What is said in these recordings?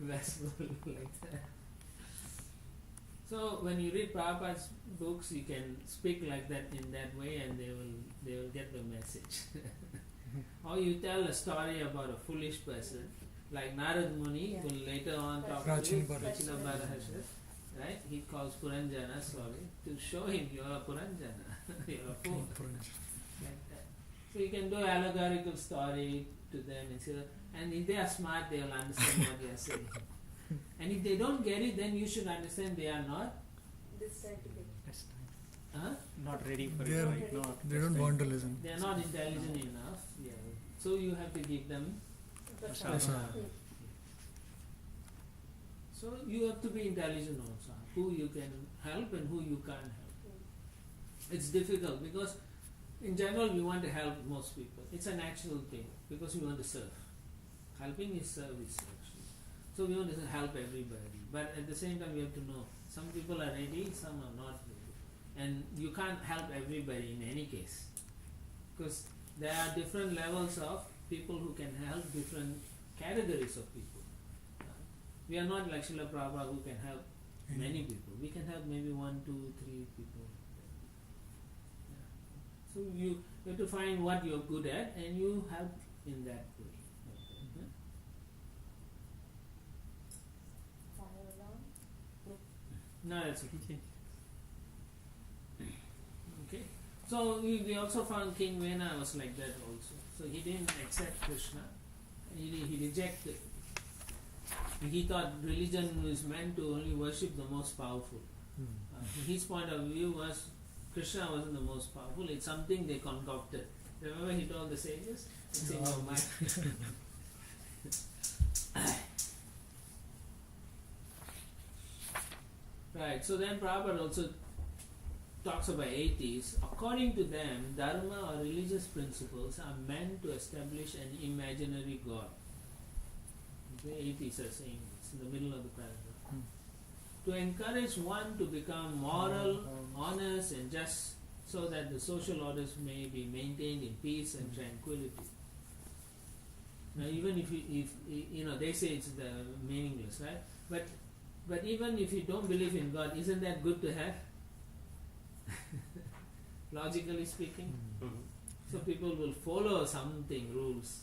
vessel like that. So when you read Prabhupada's books, you can speak like that in that way, and they will get the message. Or you tell a story about a foolish person, like Narad Muni will later on talk to Prachina Bharahasha, right? He calls Puranjana slowly to show him you are Puranjana, you are a fool. Like that. So you can do allegorical story to them, and if they are smart, they will understand what they are saying. And if they don't get it, then you should understand they are not not ready for they it. They don't want to listen. They are not intelligent enough. Yeah. So you have to give them prasad. So you have to be intelligent also. Who you can help and who you can't help. It's difficult because in general we want to help most people. It's a natural thing because we want to serve. Helping is service actually. So we want to help everybody. But at the same time we have to know some people are ready, some are not ready. And you can't help everybody in any case. Because there are different levels of people who can help different categories of people. We are not like Srila Prabhupada who can help many people. We can help maybe 1, 2, 3 people. Yeah. So you have to find what you're good at and you help in that way. No, that's okay. Okay. So we also found King Vena was like that also. So he didn't accept Krishna. He rejected. He thought religion was meant to only worship the most powerful. His point of view was Krishna wasn't the most powerful. It's something they concocted. Remember he told the sages? It's in your mind. Right, so then Prabhupada also talks about atheists. According to them, dharma or religious principles are meant to establish an imaginary God. The atheists are saying this in the middle of the paragraph. To encourage one to become moral, honest and just so that the social orders may be maintained in peace and tranquility. Now even if you know, they say it's meaningless, right? But even if you don't believe in God, isn't that good to have? Logically speaking. So people will follow something, rules,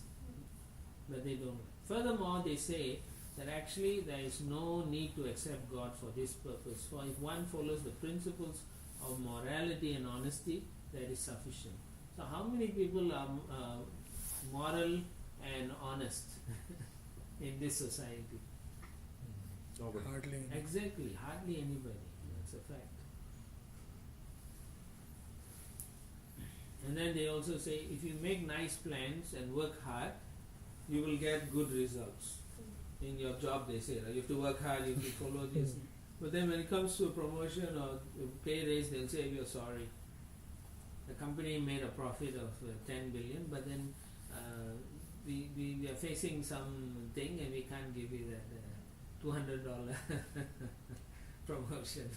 but they don't. Furthermore, they say that actually there is no need to accept God for this purpose. For if one follows the principles of morality and honesty, that is sufficient. So how many people are moral and honest in this society? Hardly. Exactly, hardly anybody. That's a fact. And then they also say if you make nice plans and work hard, you will get good results. In your job they say, right? You have to work hard, you have to follow this. But then when it comes to a promotion or pay raise, they'll say we are sorry. The company made a profit of 10 billion, but then we are facing something and we can't give you that $200 promotion.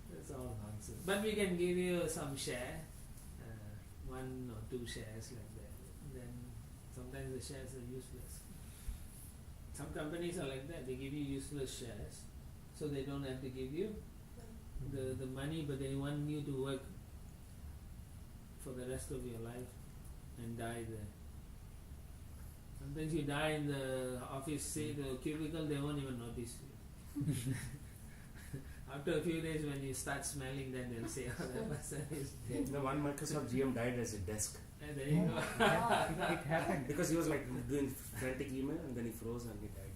That's all nonsense. But we can give you some share, 1 or 2 shares like that. Then sometimes the shares are useless. Some companies are like that, they give you useless shares, so they don't have to give you the money, but they want you to work for the rest of your life and die there. Sometimes you die in the office, say the cubicle, they won't even notice you. After a few days when you start smelling, then they'll say, oh, that person is dead. The one Microsoft GM died as a desk. And there you go. It happened. Because he was like doing frantic email and then he froze and he died.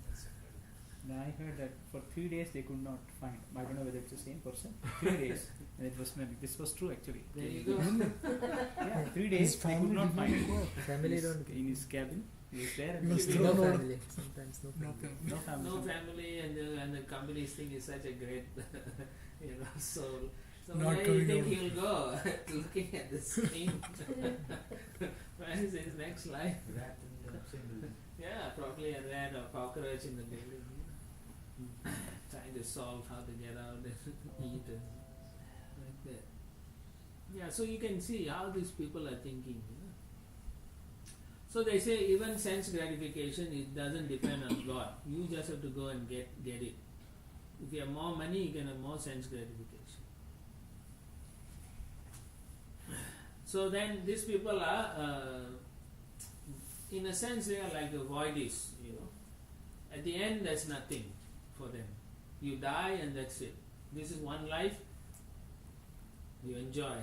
Then I heard that for 3 days they could not find. I don't know whether it's the same person. 3 days. And it was smelling. This was true actually. There you go. Yeah, 3 days they could not find him. Family don't In his cabin. He was there and He was no family. Sometimes no family. no family. No family, and the company's thing is such a great, soul. So Not where do you coming think out. he'll go? Looking at the screen. Where is his next life? Yeah, probably a rat or cockroach in the building. Trying to solve how to get out and eat and like that. Yeah, so you can see how these people are thinking. So they say even sense gratification, it doesn't depend on God. You just have to go and get it. If you have more money, you can have more sense gratification. So then these people are, in a sense, they are like the voidies, At the end, there's nothing for them. You die and that's it. This is one life. You enjoy.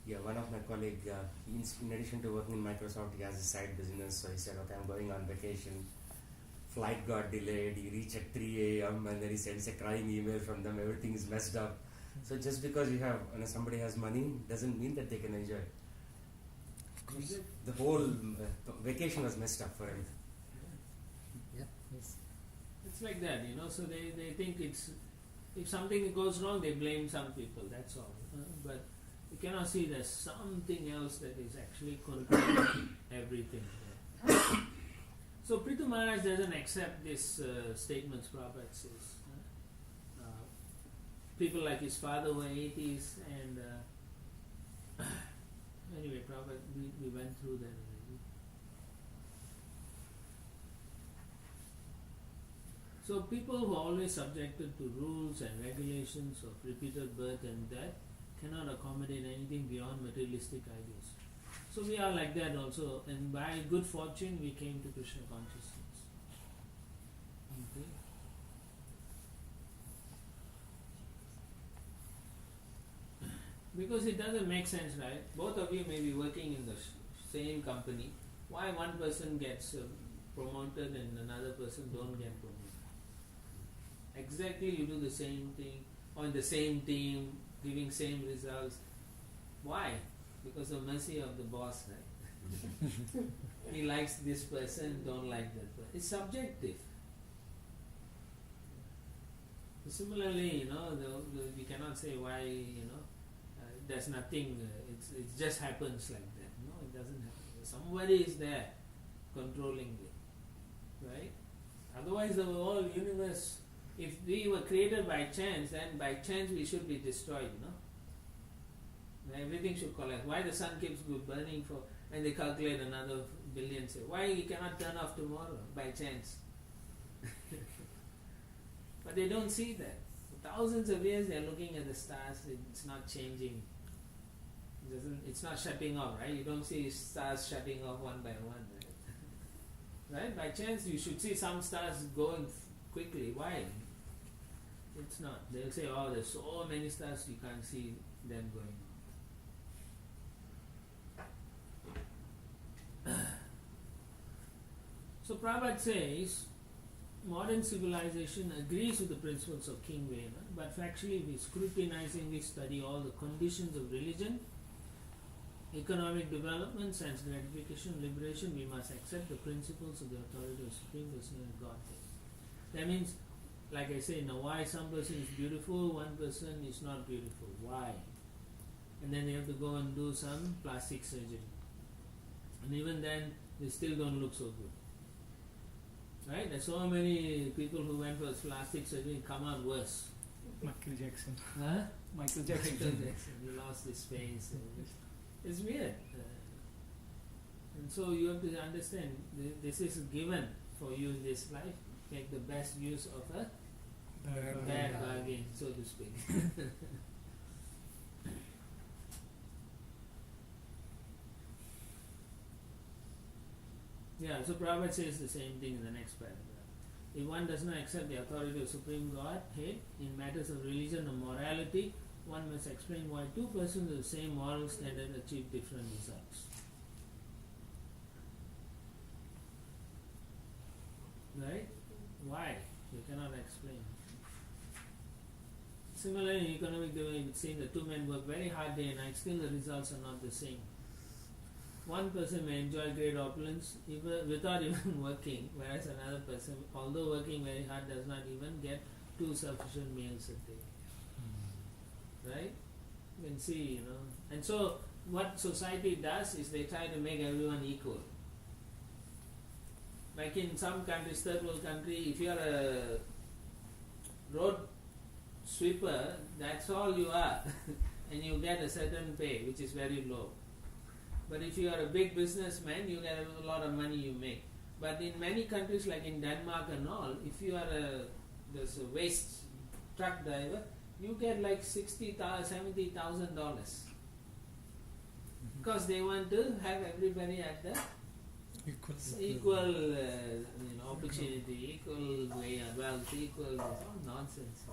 Yeah, one of my colleagues, in addition to working in Microsoft, he has a side business. So he said, okay, I'm going on vacation. Flight got delayed. He reached at 3 a.m. and then he sends a crying email from them. Everything is messed up. So just because you have, somebody has money doesn't mean that they can enjoy. The whole vacation was messed up for him. Yeah. Yes. It's like that, So they think if something goes wrong, they blame some people. That's all. But you cannot see there's something else that is actually controlling everything. So Prithu Maharaj doesn't accept these statements Prabhupada says. People like his father were atheists, and anyway, Prabhupada, we went through that already. So people who are always subjected to rules and regulations of repeated birth and death cannot accommodate anything beyond materialistic ideas. So we are like that also, and by good fortune we came to Krishna consciousness. Okay. Because it doesn't make sense, right? Both of you may be working in the same company. Why one person gets promoted and another person don't get promoted? Exactly, you do the same thing, or in the same team, giving same results. Why? Because of mercy of the boss, right? He likes this person, don't like that person. It's subjective. Similarly, we cannot say why, there's nothing, it just happens like that. No, it doesn't happen. Somebody is there controlling it, right? Otherwise the whole universe, if we were created by chance, then by chance we should be destroyed, Everything should collapse. Why the sun keeps burning for, and they calculate another billion, say, why you cannot turn off tomorrow by chance? But they don't see that. For thousands of years they are looking at the stars, it's not changing. It's not shutting off, right? You don't see stars shutting off one by one, right? Right? By chance you should see some stars going quickly. Why? It's not. They'll say, oh, there's so many stars you can't see them going on. So Prabhupada says, modern civilization agrees with the principles of King Vena, but factually we scrutinizingly study all the conditions of religion, economic development, sense gratification, liberation. We must accept the principles of the authority of Supreme Personality of Godhead. That means, like I say, now why some person is beautiful, one person is not beautiful. Why? And then they have to go and do some plastic surgery. And even then, they still don't look so good. Right? There's so many people who went for plastic surgery and come out worse. Michael Jackson. Huh? Michael Jackson. He lost his face. It's weird. And so you have to understand, this is given for you in this life. Make the best use of a bad bargain, so to speak. Yeah, so Prabhupada says the same thing in the next paragraph. If one does not accept the authority of Supreme Godhead in matters of religion or morality, one must explain why two persons with the same moral standard achieve different results. Right? Why? You cannot explain. Similarly, in economic development, it's saying that two men work very hard day and night, still the results are not the same. One person may enjoy great opulence without even working, whereas another person, although working very hard, does not even get 2 sufficient meals a day. Right? You can see, And so, what society does is they try to make everyone equal. Like in some countries, third world country, if you are a road sweeper, that's all you are. And you get a certain pay, which is very low. But if you are a big businessman, you get a lot of money you make. But in many countries like in Denmark and all, if you are there's a waste truck driver, you get like $60,000, $70,000 because they want to have everybody at the equal opportunity, equal way of wealth, equal all nonsense.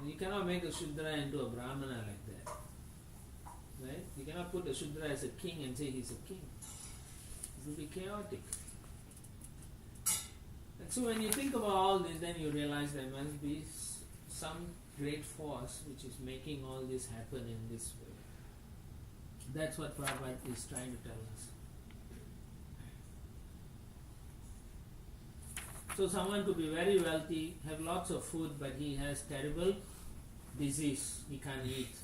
You cannot make a Shudra into a Brahmana like that. Right? You cannot put a Shudra as a king and say he's a king. It will be chaotic. And so when you think about all this, then you realize there must be some great force which is making all this happen in this way. That's what Prabhupada is trying to tell us. So someone could be very wealthy, have lots of food, but he has terrible disease. He can't eat.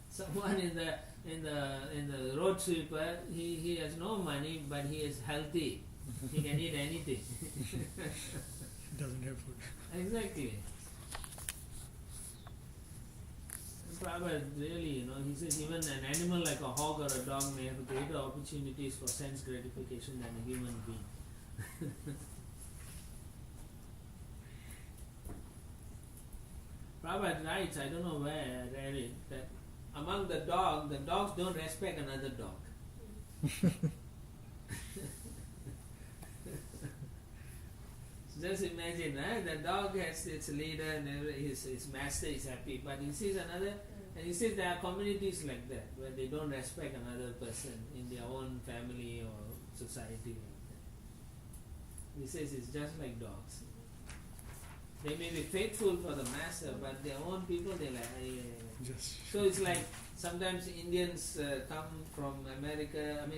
Someone in the road sweeper, he has no money, but he is healthy. He can eat anything. Doesn't have food. Exactly. Prabhupada really, he says even an animal like a hog or a dog may have greater opportunities for sense gratification than a human being. Prabhupada writes, I don't know where I read it, that among the dogs don't respect another dog. Just imagine, the dog has its leader and his master is happy, but he sees another, and he says there are communities like that, where they don't respect another person in their own family or society like that. He says it's just like dogs. They may be faithful for the master, but their own people, they like. So it's like sometimes Indians come from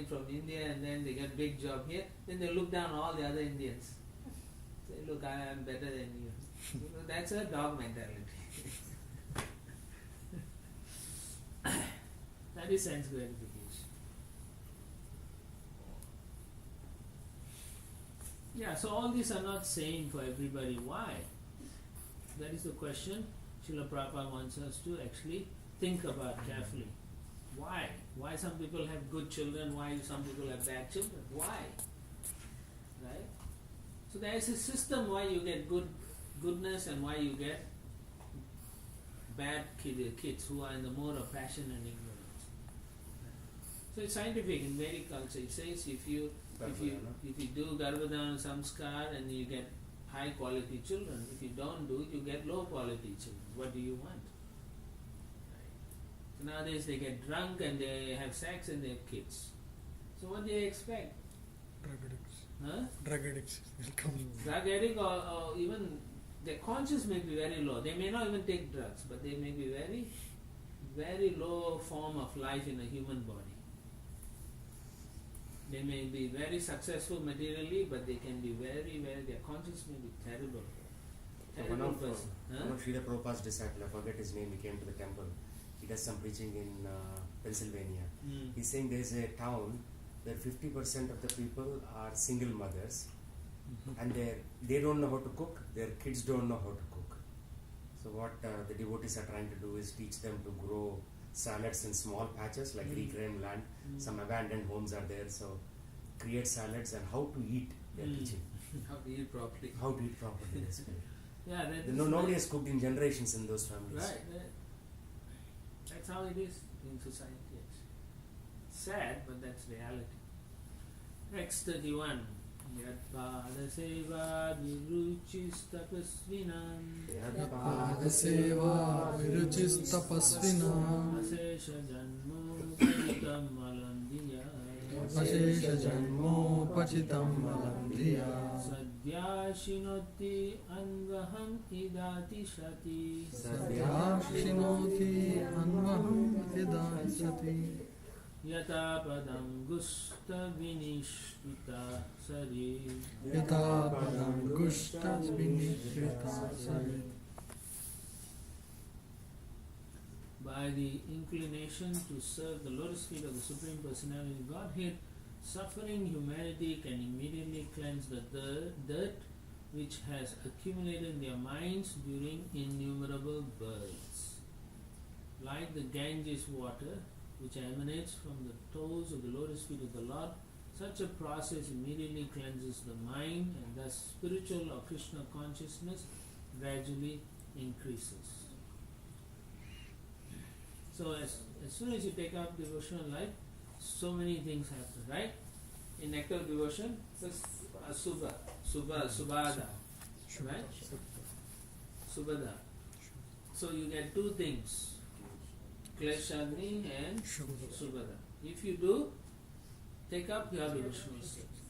from India, and then they get big job here. Then they look down on all the other Indians. Say, look, I am better than you. That's a dog mentality. That is sense gratification. Yeah, so all these are not same for everybody. Why? That is the question Srila Prabhupada wants us to actually think about carefully. Why? Why some people have good children, why some people have bad children? Why? Right? So there is a system why you get goodness and why you get bad kids who are in the mode of passion and ignorance. So it's scientific in Vedic culture. It says if you do Garbhadana Samskar and you get high quality children, if you don't do it, you get low quality children. What do you want? Right. So nowadays they get drunk and they have sex and they have kids. So what do they expect? Drug addicts. Huh? Drug addicts will come. Drug addict or even their conscience may be very low. They may not even take drugs, but they may be very, very low form of life in a human body. They may be very successful materially, but they can be very, very, their conscience may be terrible. One of Srila Prabhupada's disciples, I forget his name, he came to the temple. He does some preaching in Pennsylvania. He's saying there is a town where 50% of the people are single mothers, and they don't know how to cook, their kids don't know how to cook. So what the devotees are trying to do is teach them to grow salads in small patches, like reclaimed land. Some abandoned homes are there, so create salads and how to eat. They're teaching. How to eat properly. How to eat properly, basically. Yeah, nobody has cooked in generations in those families. Right. That's how it is in society. Sad, but that's reality. Next 31. Yadpada seva viruchis tapasvinam Yadpada seva viruchis tapasvinam Asesha janmo pachitam malandiya Asesha janmo pachitam malandiya Sadhyashinoti anvaham idati shati Sadhyashinoti anvaham idati shati Yata padam gusta vinishvita sari Yata padam gusta vinishvita sari. By the inclination to serve the lotus feet of the Supreme Personality of Godhead, suffering humanity can immediately cleanse the dirt which has accumulated in their minds during innumerable births. Like the Ganges water, which emanates from the toes of the lotus feet of the Lord. Such a process immediately cleanses the mind, and thus spiritual or Krishna consciousness gradually increases. So as soon as you take up devotional life, so many things happen, right? In active devotion, it's subhada, right? Subhada. So you get two things, kleshagni and subhada. If you do, take up pure devotional service.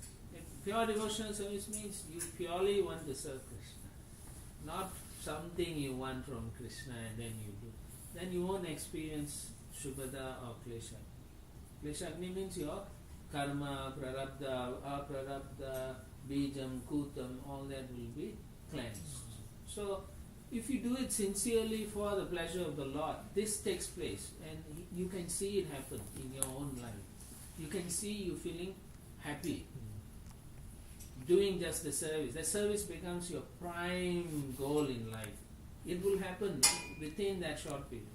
Pure devotional service means you purely want to serve Krishna, not something you want from Krishna and then you do. Then you won't experience Shubhada or Klesha. Kleshagni means your karma, prarabdha, aprarabdha, bijam, kutam, all that will be cleansed. So, if you do it sincerely for the pleasure of the Lord, this takes place and you can see it happen in your own life. You can see you feeling happy doing just the service. The service becomes your prime goal in life. It will happen within that short period.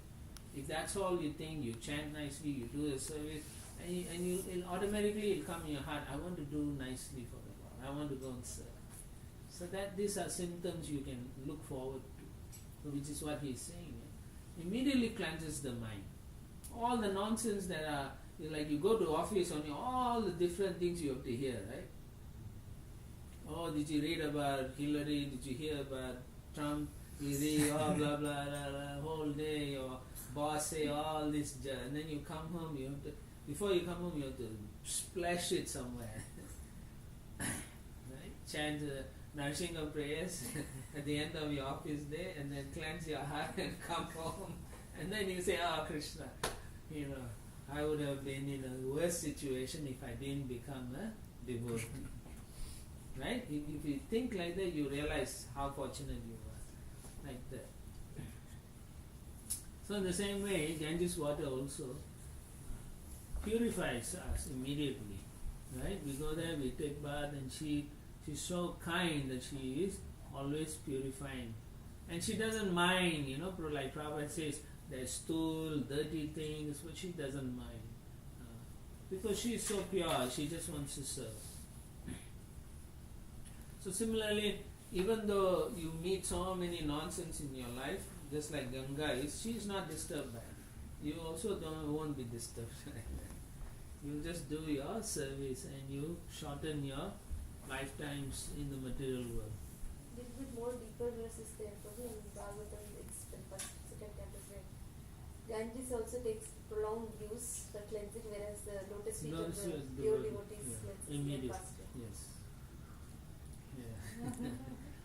If that's all you think, you chant nicely, you do the service, and you automatically it'll come in your heart, I want to do nicely for the Lord. I want to go and serve. So that these are symptoms you can look forward to, which is what he's saying. Immediately cleanses the mind. All the nonsense that are, like you go to office, only all the different things you have to hear, right? Oh, did you read about Hillary? Did you hear about Trump? You read blah blah blah, blah whole day. Your boss say all this, and then you come home. You have to, before you come home, you have to splash it somewhere. Right? Chant Narsinga prayers at the end of your office day, and then cleanse your heart and come home, and then you say, "Oh Krishna, I would have been in a worse situation if I didn't become a devotee." Right? If you think like that, you realize how fortunate you are. Like that. So in the same way, Ganges water also purifies us immediately. Right? We go there, we take bath, and she's so kind that she is always purifying. And she doesn't mind, like Prabhupada says, there's stool, dirty things, but she doesn't mind. Because she is so pure, she just wants to serve. So similarly, even though you meet so many nonsense in your life, just like Ganga is, she is not disturbed by it. You also won't be disturbed. You just do your service and you shorten your lifetimes in the material world. A little bit more deeper verses there for me in Bhagavatam, it's the first, second chapter where Ganges also takes prolonged use for cleansing, whereas the lotus feet of the pure devotees cleanses immediate. faster. Yes. Yeah.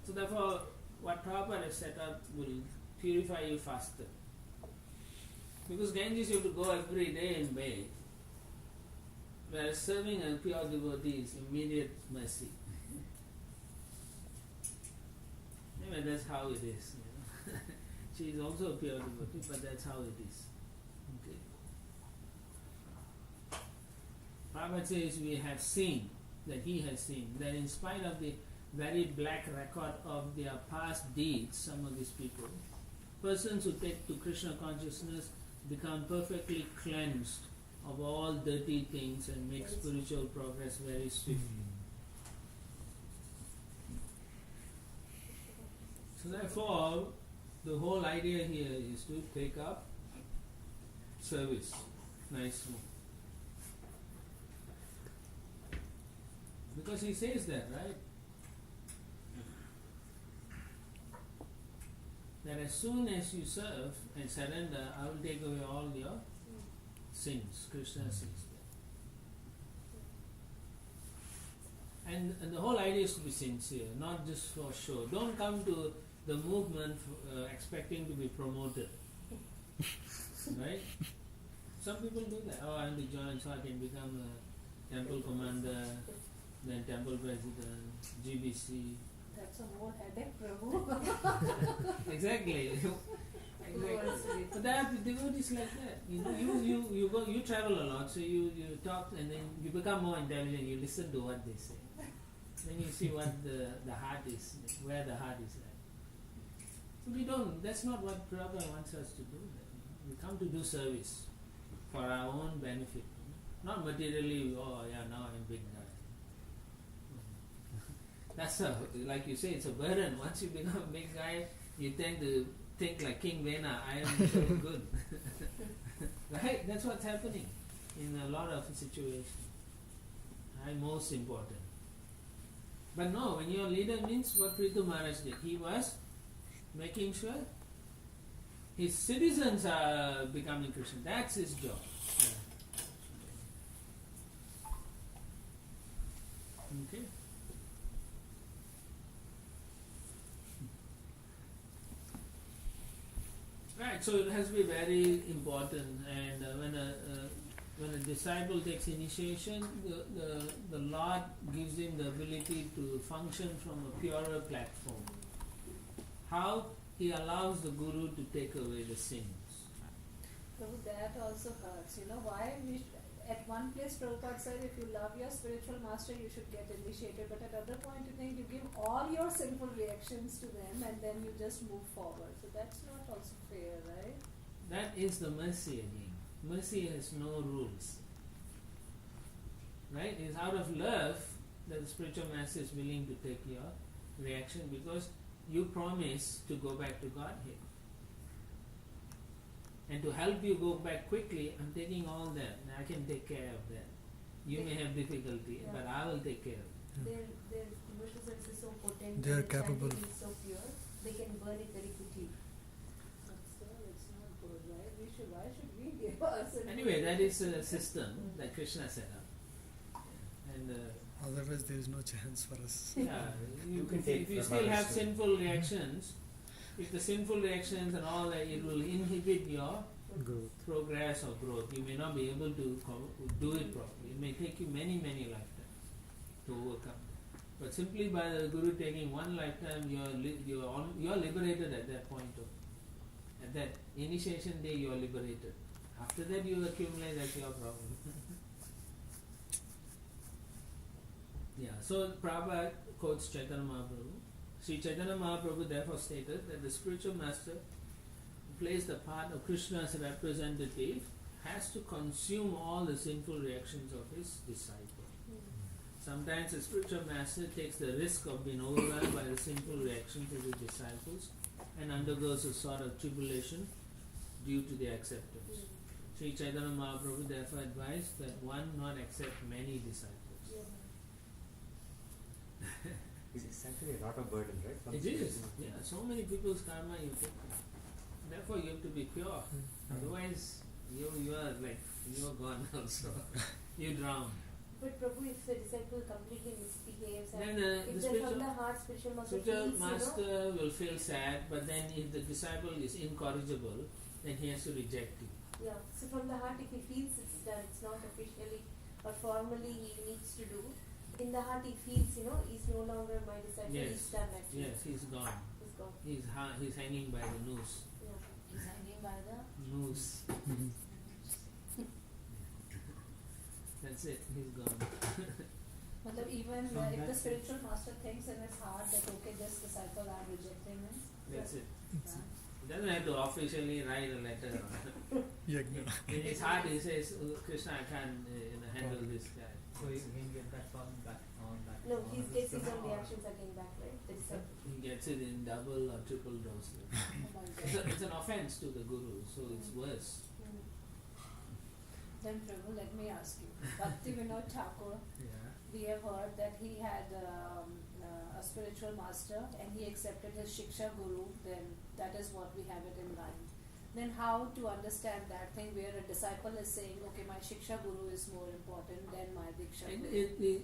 So therefore, what Prabhupada has set up will purify you faster. Because Ganges you have to go every day and bathe. Whereas serving a pure devotee is immediate mercy. Anyway, that's how it is. She is also a pure devotee, but that's how it is. Okay. Prabhupada says we have seen, that he has seen, that in spite of the very black record of their past deeds, some of these people, persons who take to Krishna consciousness become perfectly cleansed of all dirty things and make spiritual progress very swiftly. So therefore, the whole idea here is to take up service nicely. Because he says that, right? That as soon as you serve and surrender, I will take away all your sins. Krishna says that. And the whole idea is to be sincere, not just for show. Don't come to the movement expecting to be promoted. Right? Some people do that. Oh, I want to join so I can become a temple commander, then temple president, GBC. That's a more headache, Prabhu. Exactly. Exactly. But there are devotees like that. You go, you travel a lot, so you talk, and then you become more intelligent. You listen to what they say. Then you see what the heart is, where the heart is at. So we don't. That's not what Prabhupada wants us to do. We come to do service. for our own benefit, not materially. Oh yeah, now I'm big guy. That's like you say, it's a burden. Once you become a big guy, you tend to think like King Vena. I am so good, right? That's what's happening in a lot of situations. I'm most important. But no, when you're a leader means what Prithu Maharaj did. He was making sure his citizens are becoming Christian. That's his job. Okay. Right. So it has to be very important. And when a disciple takes initiation, the Lord gives him the ability to function from a purer platform. How? He allows the Guru to take away the sins. So that also hurts. Why at one place Prabhupada said if you love your spiritual master you should get initiated, but at other point you think you give all your sinful reactions to them and then you just move forward. So that's not also fair, right? That is the mercy again. Mercy has no rules. Right? It's out of love that the spiritual master is willing to take your reaction because you promise to go back to Godhead. And to help you go back quickly, I'm taking all that. I can take care of that. You may have difficulty, but I will take care of it. Their emotional sense is so potent. They are and capable. chanting is so pure. They can burn it very quickly. But still, it's not good, right? Why should we give ourselves? Anyway, that is a system that Krishna set up. And Otherwise, there is no chance for us. yeah, You can if take you the still have virus. sinful reactions, if the sinful reactions and all that, it will inhibit your Growth. progress or growth. You may not be able to do it properly. It may take you many, many lifetimes to overcome. But simply by the Guru taking one lifetime, you're liberated at that point. At that initiation day, you are liberated. After that, you accumulate, that's your problem. Yeah, so Prabhupada quotes Chaitanya Mahaprabhu. Sri Chaitanya Mahaprabhu therefore stated that the spiritual master who plays the part of Krishna's representative has to consume all the sinful reactions of his disciple. Sometimes the spiritual master takes the risk of being overwhelmed by the sinful reactions of his disciples and undergoes a sort of tribulation due to their acceptance. Sri Chaitanya Mahaprabhu therefore advised that one not accept many disciples. It's actually a lot of burden, right? from It the is. spiritual- Yeah, so many people's karma you take. Therefore you have to be pure. Otherwise you are gone also. You drown. But Prabhu, if the disciple completely misbehaves and Then if the they're from spiritual the heart, spiritual master spiritual feels, master will feel sad, but then if the disciple is incorrigible, then he has to reject it. yeah. So from the heart, if he feels it's done, it's not officially or formally he needs to do. In the heart, he feels, he's no longer my disciple. Yes. He's done actually. Yes, he's gone. He's gone. He's hanging by the noose. Yeah. He's hanging by the Noose. That's it. He's gone. Matlab even if the spiritual master thinks in his heart that okay, this disciple I'm rejecting him. That's it. Yeah. He doesn't have to officially write a letter. Yagna. In his heart, he says, "Oh, Krishna, I can't handle this guy." So you can get that one back on that. No, he takes his own reactions again back, right? The disciple. He gets it in double or triple dose. Oh my It's, God. it's an offense to the Guru, so it's worse. Then Prabhu, let me ask you. Bhakti Vinod Thakur, Yeah. we have heard that he had a spiritual master and he accepted his Shiksha Guru, then that is what we have it in mind. Then how to understand that thing where a disciple is saying, okay, my Shiksha Guru is more important than my Diksha Guru.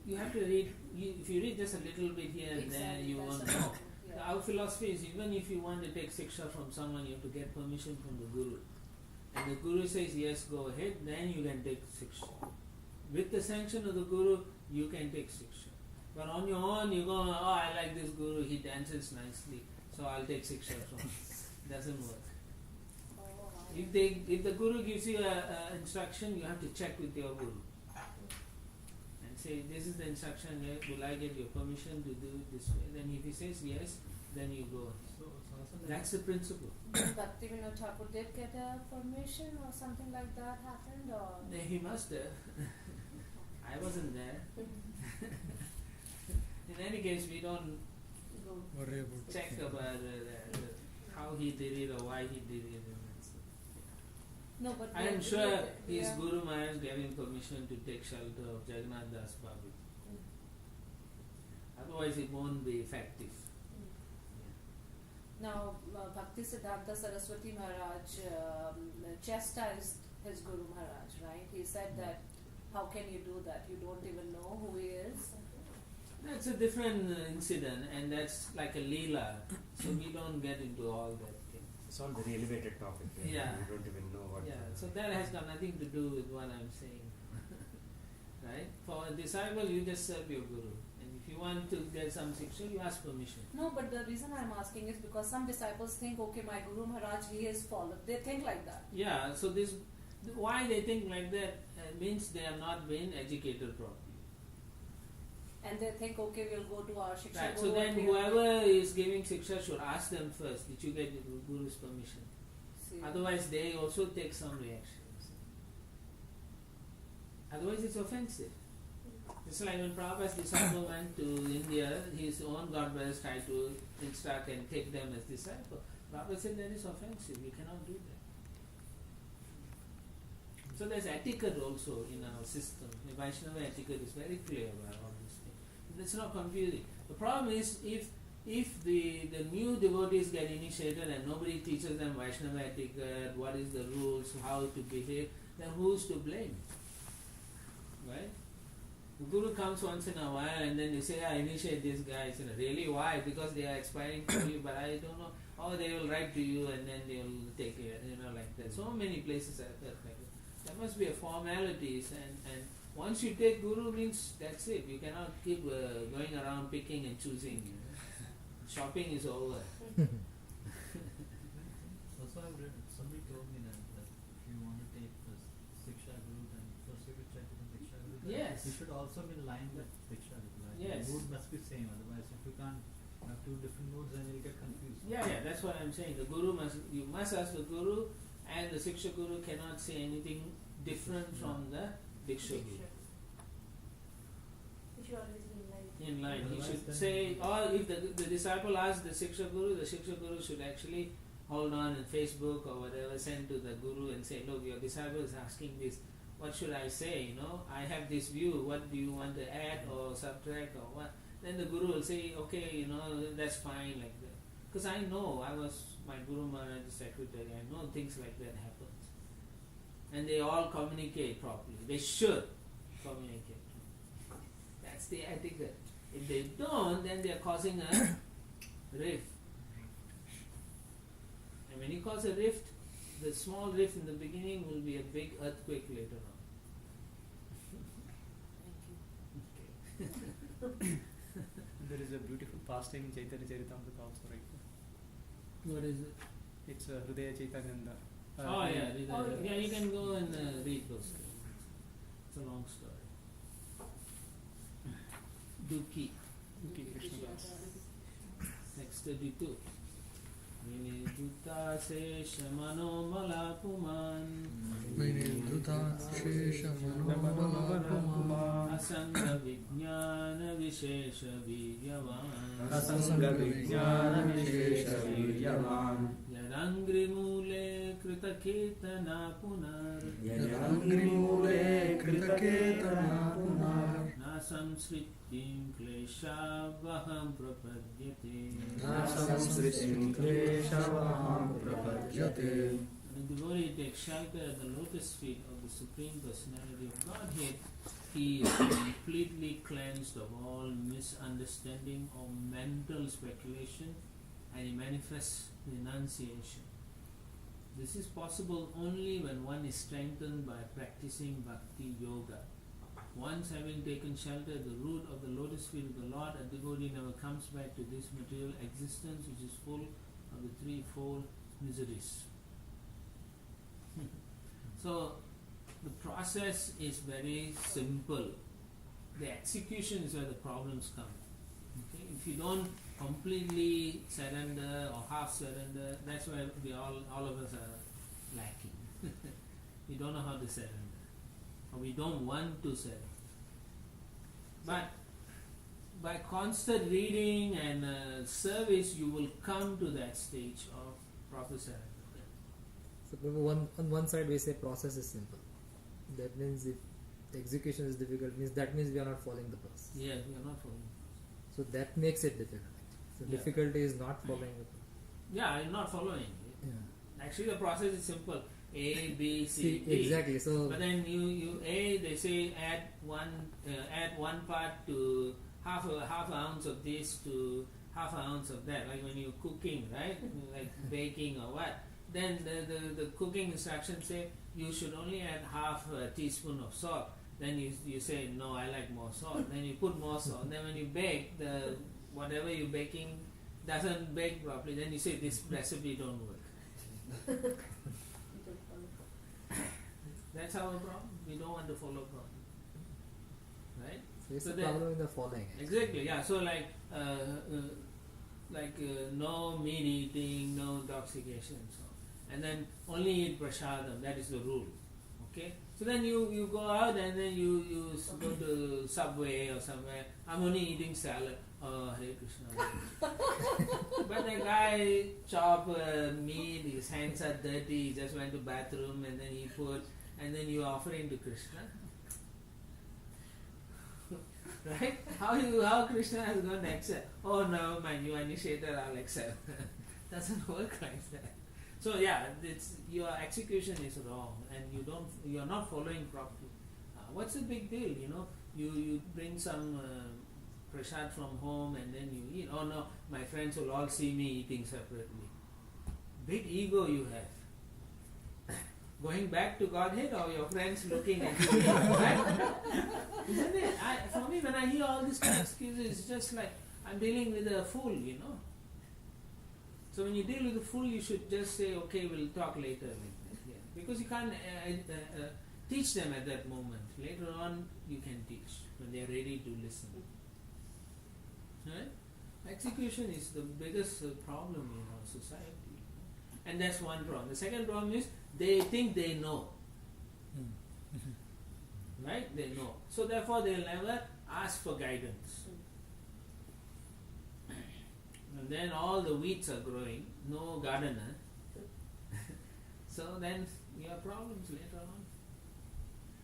You have to read, if you read just a little bit here and there, Exactly, you that's won't what I know. think, yeah. Our philosophy is even if you want to take Shiksha from someone, you have to get permission from the Guru. And the Guru says, yes, go ahead, then you can take Shiksha. With the sanction of the Guru, you can take Shiksha. But on your own, you go, oh, I like this Guru, he dances nicely, so I'll take Shiksha from him. Doesn't work. Oh, wow. If the Guru gives you a instruction, you have to check with your Guru and say, this is the instruction, will I get your permission to do it this way? Then if he says yes, then you go. That's the principle. Bhaktivinoda Thakur did get a permission or something like that happened, or? He must have. I wasn't there. In any case, we don't Worry about check about how he did it or why he did it. No, but I am we- sure we- his yeah. Guru Maharaj gave him permission to take shelter of Jagannath Das Babu. Otherwise, it won't be effective. Now, Bhakti Siddhanta Saraswati Maharaj chastised his Guru Maharaj, right? He said that, how can you do that? You don't even know who he is. That's a different incident, and that's like a leela. So we don't get into all that thing. It's all very elevated topic. Yeah. We don't even know what. Yeah, so that has got nothing to do with what I'm saying. Right? For a disciple, you just serve your Guru. And if you want to get some shiksha, you ask permission. No, but the reason I'm asking is because some disciples think, okay, my Guru Maharaj, he is followed. They think like that. Yeah, so this, why they think like that means they have not been educated properly. And they think, okay, we'll go to our Shiksha Right, Guru. so then and we- whoever is giving shiksha should ask them first, did you get the Guru's permission? See. Otherwise they also take some reactions. Otherwise it's offensive. It's like when Prabhupada's disciple went to India, his own God brothers tried to instruct and take them as disciples. Prabhupada said that is offensive, you cannot do that. So there's etiquette also in our system. The Vaishnava etiquette is very clear about all these things. It's not confusing. The problem is if the new devotees get initiated and nobody teaches them Vaishnava etiquette, what is the rules, how to behave, then who's to blame? Right? The Guru comes once in a while and then they say, I initiate these guys. Really, why? Because they are expiring for you, but I don't know. Or they will write to you and then they will take it, like that. So many places are like that. There must be a formalities, and once you take Guru means that's it. You cannot keep going around picking and choosing. Shopping is over. Also, I've read, somebody told me that if you want to take the Siksha Guru, then first you should check with the Siksha Guru. Yes. You should also be in line with Siksha Guru. Like Yes. The mood must be same, otherwise if you can't have two different moods, then you'll get confused. Yeah, that's what I'm saying. The Guru you must ask the Guru, and the Siksha Guru cannot say anything different from the Diksha Guru. You should always be in line. In line, he Otherwise should then- say, or if the disciple asks the Siksha Guru should actually hold on in Facebook or whatever, send to the Guru and say, look, your disciple is asking this, what should I say, I have this view, what do you want to add or subtract or what? Then the Guru will say, okay, that's fine like that. Because I know, I was my Guru Maharaj's secretary, I know things like that happens. And they all communicate properly. They should communicate. That's the etiquette. If they don't, then they are causing a rift. And when you cause a rift, the small rift in the beginning will be a big earthquake later on. There is a beautiful pastime in Chaitanya Charitamrita also, right? What is it? It's Hridaya Chaitananda. Yeah, you can go and read those things. It's a long story. Duki, Krishna Das. next 32. Vinidutta Sesha Manomalapuman Vinidutta Shesha Manobalapuman Asanga Vijnana Vishesha Viryavan Asanga Vijnana Vishesha Viryavan Yadangri Mule Krita Ketana Punar Yadangrimule Kritaketana Punar Nasam Sritim Klesha Vaham Prapadyate Nasamsritim Kleshavaham Prapadyate. When the devotee takes shelter at the lotus feet of the Supreme Personality of Godhead, he is completely cleansed of all misunderstanding or mental speculation, and he manifests renunciation. This is possible only when one is strengthened by practicing bhakti yoga. Once having taken shelter at the root of the lotus feet of the Lord, a devotee never comes back to this material existence which is full of the threefold miseries. So the process is very simple. The execution is where the problems come. Okay? If you don't completely surrender or half surrender, that's where all of us are lacking. We don't know how to surrender, or we don't want to surrender. But by constant reading and service, you will come to that stage of proper surrender. So on one side we say process is simple. That means if the execution is difficult, that means we are not following the process. Yes, we are not following. So that makes it difficult. So Yeah. difficulty is not following the process. Yeah, I'm not following it. Yeah. Actually, the process is simple: A, B, C, D. Exactly. So But then they say add one part to half an ounce of this to half an ounce of that. Like when you're cooking, right? Like baking or what? Then the cooking instructions say you should only add half a teaspoon of salt. Then you say no, I like more salt. Then you put more salt. Then when you bake, the whatever you're baking doesn't bake properly. Then you say this recipe don't work. That's our problem. We don't want to follow God, right? So it's So a then- problem in the following. Exactly. Yeah. So no meat eating, no intoxication, so and then only eat prasadam. That is the rule. Okay. So then you go out and then you go to Subway or somewhere. I'm only eating salad. Oh, Hare Krishna. But the guy chop meat. His hands are dirty. He just went to bathroom and then he put. And then you offer him to Krishna. Right? How Krishna is going to accept? Oh no, man, you initiated, I'll accept. Doesn't work like that. So yeah, your execution is wrong, and you're not following properly. What's the big deal? You bring some prasad from home and then you eat. Oh no, my friends will all see me eating separately. Big ego you have. Going back to Godhead, or your friends looking at you, right? Isn't it? For me, when I hear all these kind of excuses, it's just like I'm dealing with a fool, So when you deal with a fool, you should just say, okay, we'll talk later. Because you can't teach them at that moment. Later on, you can teach when they are ready to listen. Right? Execution is the biggest problem in our society. And that's one problem. The second problem is they think they know. Right? They know. So therefore they'll never ask for guidance. And then all the weeds are growing, no gardener. So then you have problems later on.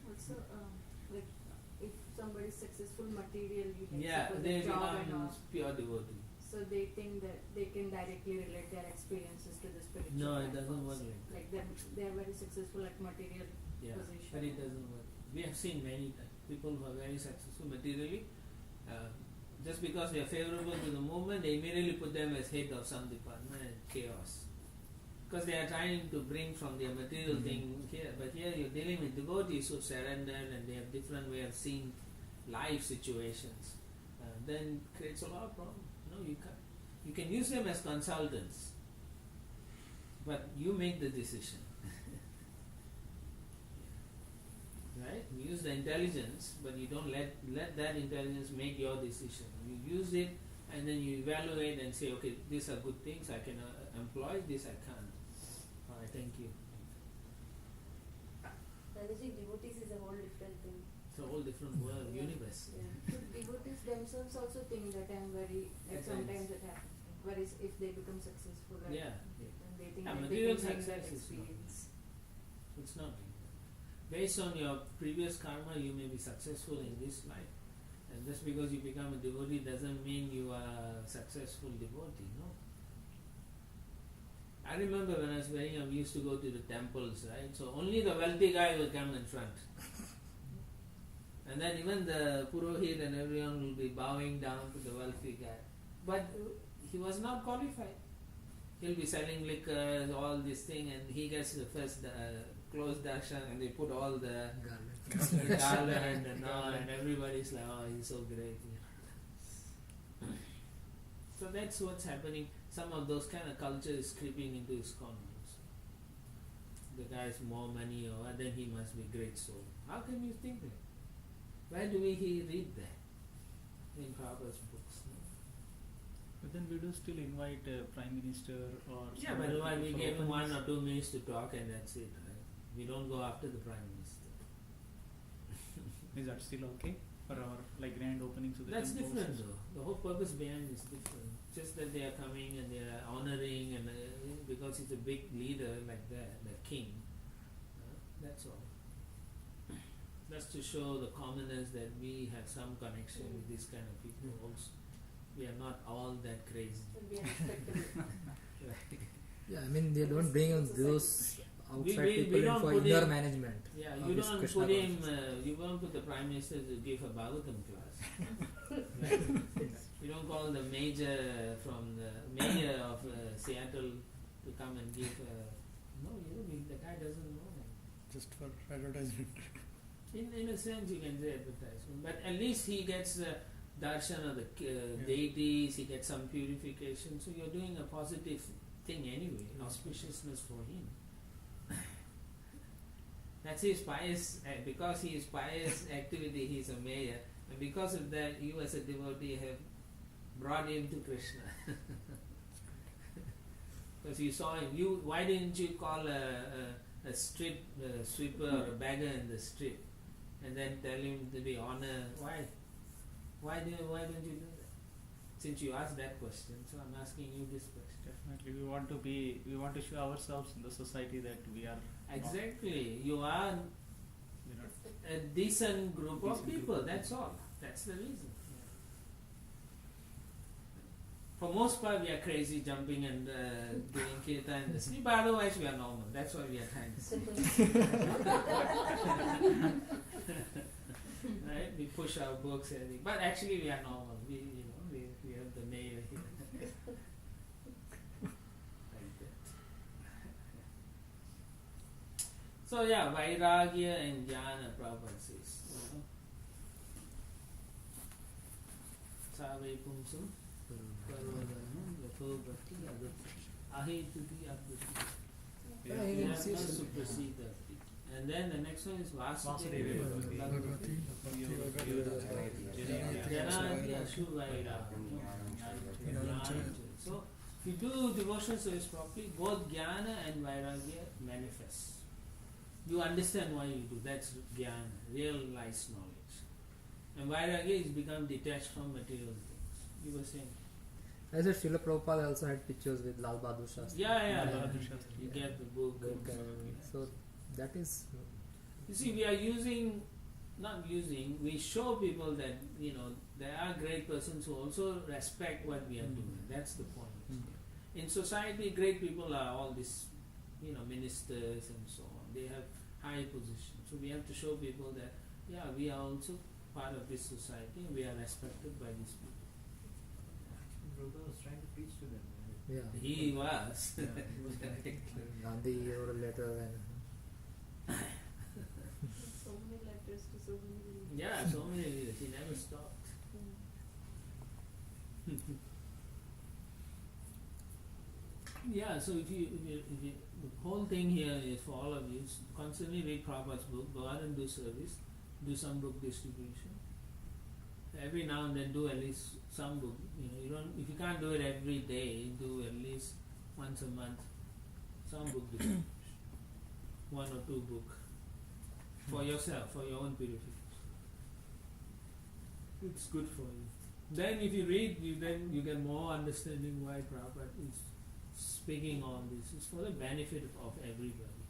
Also, like if somebody is successful materially, like Yeah, suppose they a job and become all, pure devotee. so they think that they can directly relate their experiences to the spiritual. No, it life doesn't also. work like that. Like they are very successful at material position. But it doesn't work. We have seen many times people who are very successful materially, just because they are favorable to the movement, they immediately put them as head of some department and chaos. Because they are trying to bring from their material thing here. But here you're dealing with devotees who surrendered and they have different way of seeing life situations. Then creates a lot of problems. You can use them as consultants, but you make the decision. Right? You use the intelligence, but you don't let that intelligence make your decision. You use it and then you evaluate and say, okay, these are good things, I can employ, this I can't. Alright, thank you. Managing devotees is a whole different thing. It's a whole different world, universe. Yeah. So devotees themselves also think that I'm very, like sometimes it happens. Whereas if they become successful, right? Yeah. And they think Yeah, that material they can bring that success is not- experience. It's not. Based on your previous karma, you may be successful in this life. And just because you become a devotee doesn't mean you are a successful devotee, no? I remember when I was very young, we used to go to the temples, right? So only the wealthy guy will come in front. And then even the Purohit and everyone will be bowing down to the wealthy guy. But he was not qualified. He'll be selling liquor, all this thing, and he gets the first close darshan, and they put all the garland and all, and everybody's like, oh, he's so great. So that's what's happening. Some of those kind of culture is creeping into his convents. The guy has more money, or then he must be great soul. How can you think that? Where do we read that? In Prabhupada's books. No? But then we do still invite Prime Minister or Yeah, somebody but why we for give him openings. 1 or 2 minutes to talk and that's it. Right? We don't go after the Prime Minister. Is that still okay for our like grand openings of the That's temples? different though. The whole purpose behind is different. Just that they are coming and they are honoring and because he's a big leader like that, the king. That's all. That's to show the commoners that we have some connection with these kind of people also. We are not all that crazy. Will be unexpected. Right. Yeah, I mean they don't bring up those outside we people in don't for put inner in- management. Yeah, of you this don't Krishna put him, consciousness. you won't put the Prime Minister to give a Bhagavatam class. Right? You don't call the mayor from the mayor of Seattle to come and give no, the guy doesn't know. Just for advertisement. In a sense you can say advertisement, but at least he gets the darshan of the deities, he gets some purification, so you're doing a positive thing anyway, auspiciousness for him. That's his pious, because he is pious activity, he is a mayor, and because of that you as a devotee have brought him to Krishna. Because you saw him, why didn't you call a street sweeper or a beggar in the street and then tell him to be honor? Why don't you do that? Since you asked that question, so I'm asking you this question. Definitely, we want to show ourselves in the society that we are Exactly, you are we're not a decent group of Decent people, group. that's all. That's the reason. For most part we are crazy jumping and doing kirtan in the street, but otherwise we are normal. That's what we are trying to say. Right? We push our books and everything. But actually we are normal. We have the mayor here. Like that. So yeah, Vairagya and Jnana Prabhupada says. Savai Pumsum Parodhanam Yatho Bhakti Adati Ahetuki Adati Jnana Suprasidati. And then the next one is Vasudeva Vasudeva Bhagavati Janati Ashuvaira. So if you do devotional service properly, both Jnana and Vairagya manifest. You understand why you do. That's Jnana, realized knowledge. And Vairagya is become detached from material things. You were saying? I said Srila Prabhupada also had pictures with Lal Bahadur Shastri. Yeah. Bahadur Shastri. You get the book. So that is You see, we are we show people that, there are great persons who also respect what we are doing. That's the point. In society, great people are all these, ministers and so on. They have high position. So we have to show people that, we are also part of this society and we are respected by these people. Prabhupada was trying to preach to them. Right? yeah. He was. Yeah, he was trying. Gandhi wrote a letter and So many letters to so many people. Yeah, so many leaders. He never stopped. Yeah, so if you the whole thing here is for all of you, constantly read Prabhupada's book, go out and do service, do some book distribution. Every now and then do at least some book. You don't, if you can't do it every day, do at least once a month some book distribution. 1 or 2 book for yourself, for your own purification. It's good for you. Then if you read, then you get more understanding why Prabhupada is speaking on this. It's for the benefit of everybody.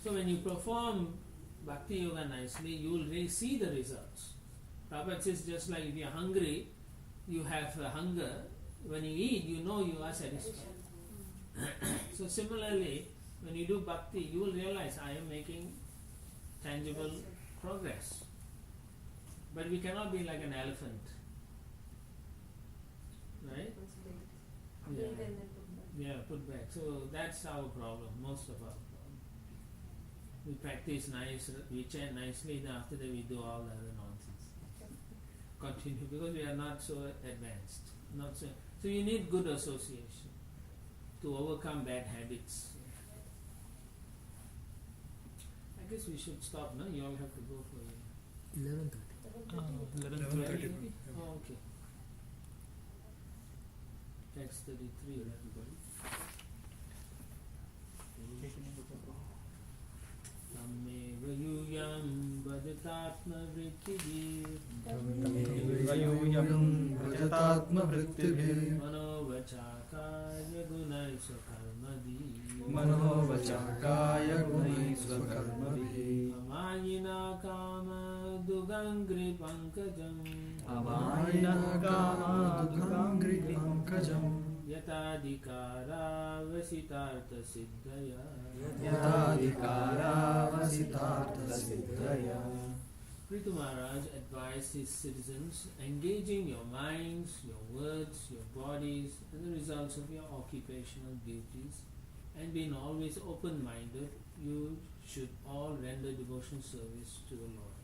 So when you perform Bhakti Yoga nicely, you will really see the results. Prabhupada says just like if you are hungry, you have a hunger. When you eat, you know you are satisfied. So similarly, when you do Bhakti, you will realize I am making tangible progress. But we cannot be like an elephant. Right? Build and then put back. Yeah, put back. So that's our problem, most of our problem. We practice nice, we chant nicely, then after that we do all the other nonsense. Continue, because we are not so advanced. So you need good association to overcome bad habits. And guess we should stop now. You all have to go for 11:30. 11:30. Oh, okay. Text 33, everybody. Tammev yuyam bhajatatma vrittibhir manovachakaya gunai swakarmabhi amayina kama dugangri pankajam yatadikara vasitartha siddhaya Prithu Maharaj advised his citizens, engaging your minds, your words, your bodies, and the results of your occupational duties, and being always open-minded, you should all render devotional service to the Lord.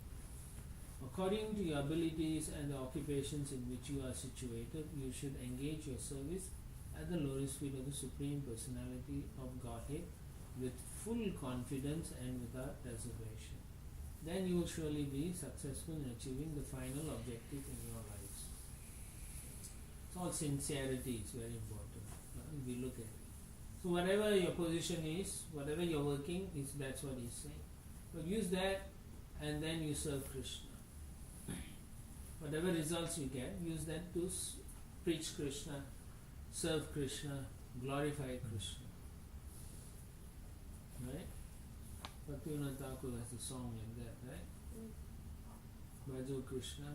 According to your abilities and the occupations in which you are situated, you should engage your service at the lotus feet of the Supreme Personality of Godhead with full confidence and without reservation. Then you will surely be successful in achieving the final objective in your lives. It's all sincerity is very important. If we look at it. So whatever your position is, whatever you're working is, that's what he's saying. But use that and then you serve Krishna. Whatever results you get, use that to preach Krishna, serve Krishna, glorify Krishna. Right? Bhaktivinoda Thakur has a song like that, right? Bhajo Krishna,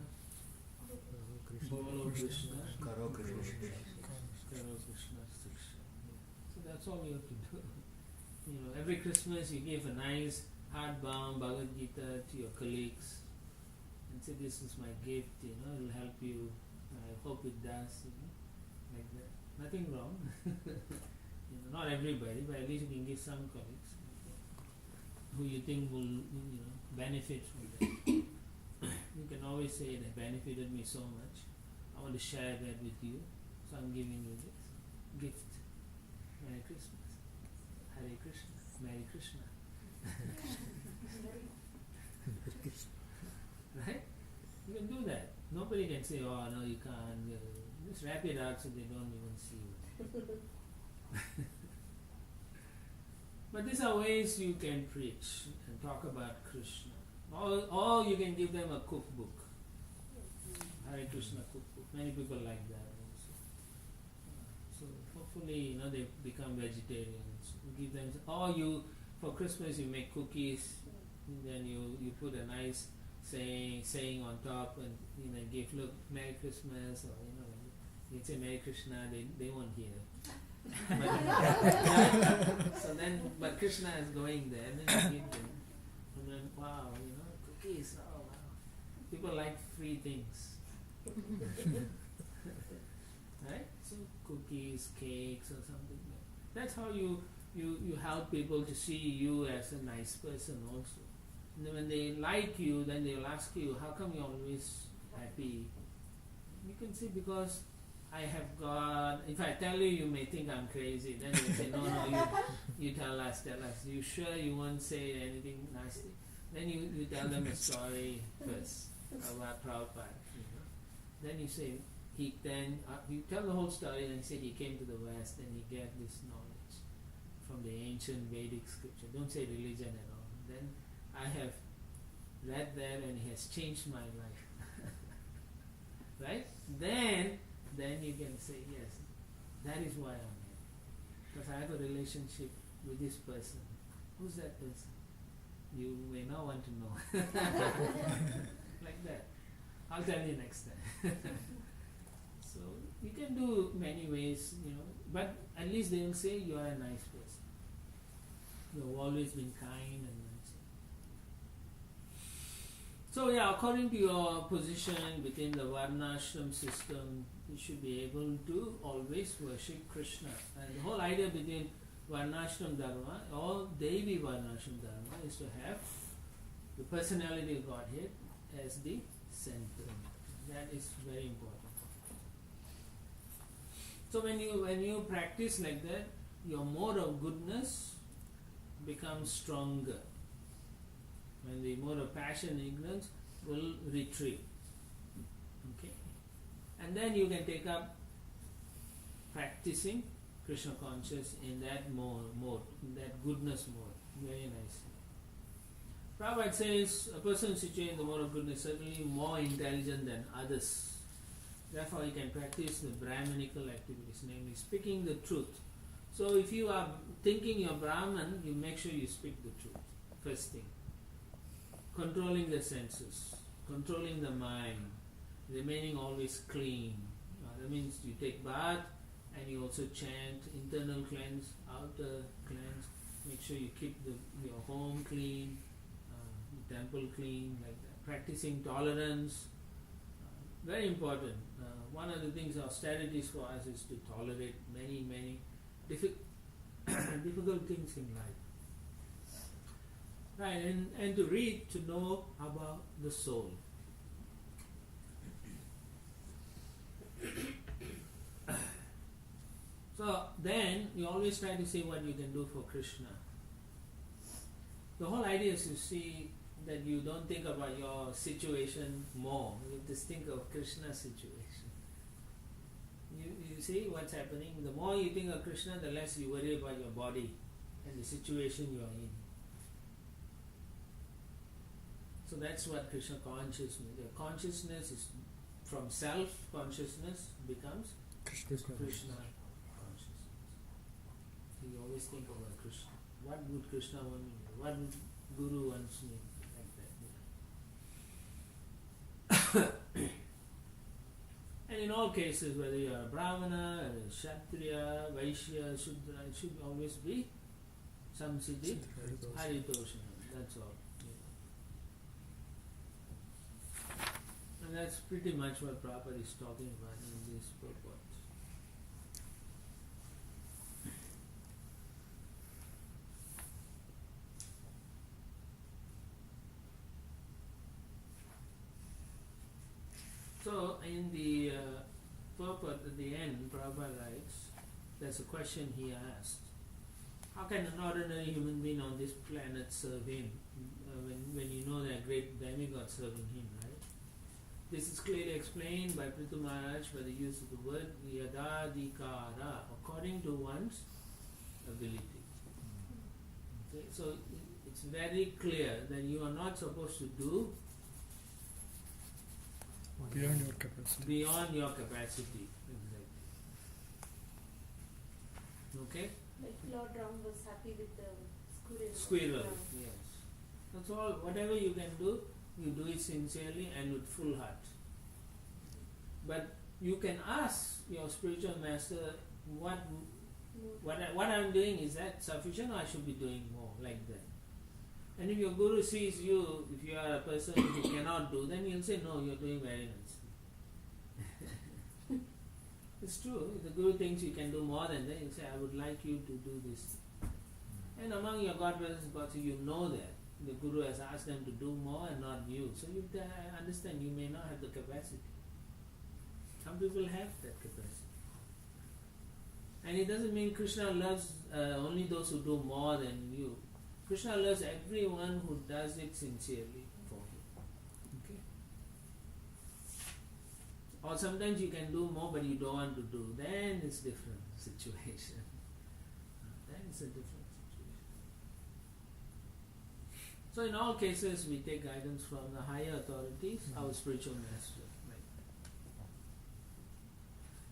Bolo Krishna, Karo Krishna. Karo Krishna Siksha. So that's all you have to do. Every Christmas you give a nice hardbound Bhagavad Gita to your colleagues and say, this is my gift, it will help you. I hope it does, like that. Nothing wrong. Not everybody, but at least you can give some colleagues who you think will benefit from that. You can always say, it benefited me so much. I want to share that with you. So I'm giving you this gift. Merry Christmas. Hare Krishna. Merry Krishna. Right? You can do that. Nobody can say, oh no, you can't. Just wrap it out so they don't even see you. But these are ways you can preach and talk about Krishna. Or you can give them a cookbook. Hare Krishna cookbook. Many people like that also. So hopefully, they become vegetarians. Give them, or for Christmas you make cookies, then you put a nice saying on top and give, look, Merry Christmas, or you say Merry Krishna, they won't hear. But Krishna is going there, and then you give them, and then wow, cookies, oh wow. People like free things. Right? So cookies, cakes or something like that. That's how you help people to see you as a nice person also. And then when they like you, then they'll ask you, how come you're always happy? You can say, because I have got, if I tell you, you may think I'm crazy. Then you say, no, you tell us. You sure you won't say anything nasty? Then you tell them a story first about Prabhupada. Then you say, you tell the whole story, and he said he came to the West and he get this knowledge from the ancient Vedic scripture. Don't say religion at all. Then I have read that and it has changed my life. Right? Then you can say, yes, that is why I'm here. Because I have a relationship with this person. Who's that person? You may not want to know. Like that. I'll tell you next time. So you can do many ways, but at least they will say you are a nice person. You have always been kind and nice. So according to your position within the Varnashram system, you should be able to always worship Krishna. And the whole idea between Varnashram Dharma or Devi Varnashram Dharma is to have the personality of Godhead as the center. That is very important. So when you practice like that, your mode of goodness becomes stronger. and the mode of passion and ignorance will retreat. Okay? And then you can take up practicing Krishna conscious in that mode, in that goodness mode. Very nicely. Prabhupada says a person situated in the mode of goodness is certainly more intelligent than others. Therefore, he can practice the Brahmanical activities, namely speaking the truth. So, if you are thinking you're Brahman, you make sure you speak the truth. First thing. Controlling the senses, controlling the mind, remaining always clean. That means you take bath and you also chant, internal cleanse, outer cleanse. Make sure you keep your home clean, the temple clean, like that. Practicing tolerance, very important. One of the things austerities for us is to tolerate many difficult things in life. Right, and to read, to know about the soul. So then you always try to see what you can do for Krishna. The whole idea is to see that you don't think about your situation more. You just think of Krishna's situation. You see what's happening. The more you think of Krishna, the less you worry about your body and the situation you are in. So that's what Krishna consciousness. The consciousness is from self-consciousness becomes Krishna consciousness. So you always think about Krishna. What would Krishna want me to do? What would Guru wants me like that? And in all cases, whether you are a Brahmana, a Kshatriya, Vaishya, Shudra, it should always be Samsiddhi Haritoshanam. That's all. And that's pretty much what Prabhupada is talking about in this purport. So in the purport at the end, Prabhupada writes, there's a question he asked. How can an ordinary human being on this planet serve him when you know there are great demigods serving him, right? This is clearly explained by Prithu Maharaj by the use of the word yadadikara, according to one's ability. Okay, so it's very clear that you are not supposed to do beyond your capacity. Beyond your capacity, exactly. Okay? Like Lord Ram was happy with the squirrel. Squirrel, Ram. yes. That's all. Whatever you can do, you do it sincerely and with full heart. But you can ask your spiritual master, what I'm doing, is that sufficient, or I should be doing more, like that. And if your guru sees you, if you are a person who cannot do, then he'll say, no, you're doing very nicely. It's true. If the guru thinks you can do more than that, he'll say, I would like you to do this. And among your God brothers and gods, you know that the guru has asked them to do more and not you. So you understand you may not have the capacity. Some people have that capacity. And it doesn't mean Krishna loves only those who do more than you. Krishna loves everyone who does it sincerely for him. Okay? Or sometimes you can do more but you don't want to do. Then it's different situation. Then it's a different situation. So in all cases we take guidance from the higher authorities, our spiritual master.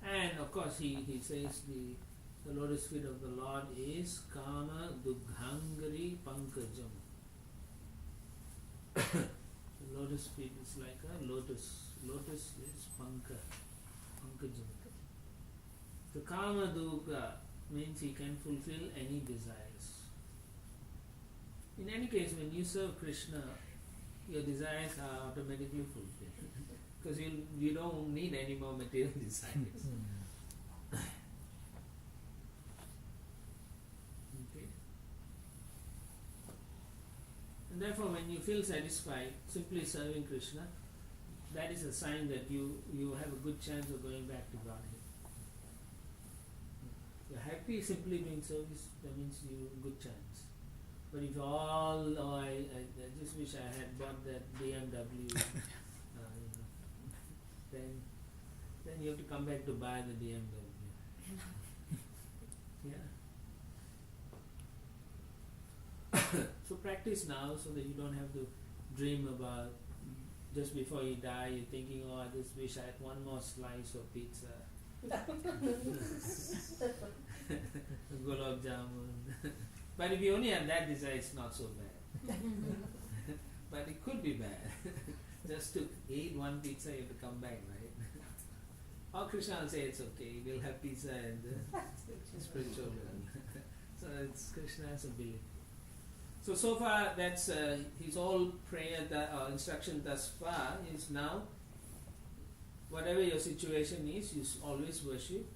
And of course he says the lotus feet of the Lord is Kama Dugghangari Pankajam. The lotus feet is like a lotus. Lotus is Pankajam. So Kama Dugga means he can fulfill any desires. In any case, when you serve Krishna, your desires are automatically fulfilled. Because you don't need any more material desires. Okay. And therefore, when you feel satisfied simply serving Krishna, that is a sign that you have a good chance of going back to Godhead. You're happy simply doing service, that means you have a good chance. But if I just wish I had bought that BMW, then you have to come back to buy the BMW. Yeah. So practice now so that you don't have to dream about just before you die, you're thinking, oh, I just wish I had one more slice of pizza. Gulab jamun. But if you only have that desire, it's not so bad. But it could be bad. Just to eat one pizza, you have to come back, right? Or Krishna will say it's okay, we'll have pizza and spiritual world. So it's Krishna's ability. So far that's his whole prayer, instruction thus far is now, whatever your situation is, you always worship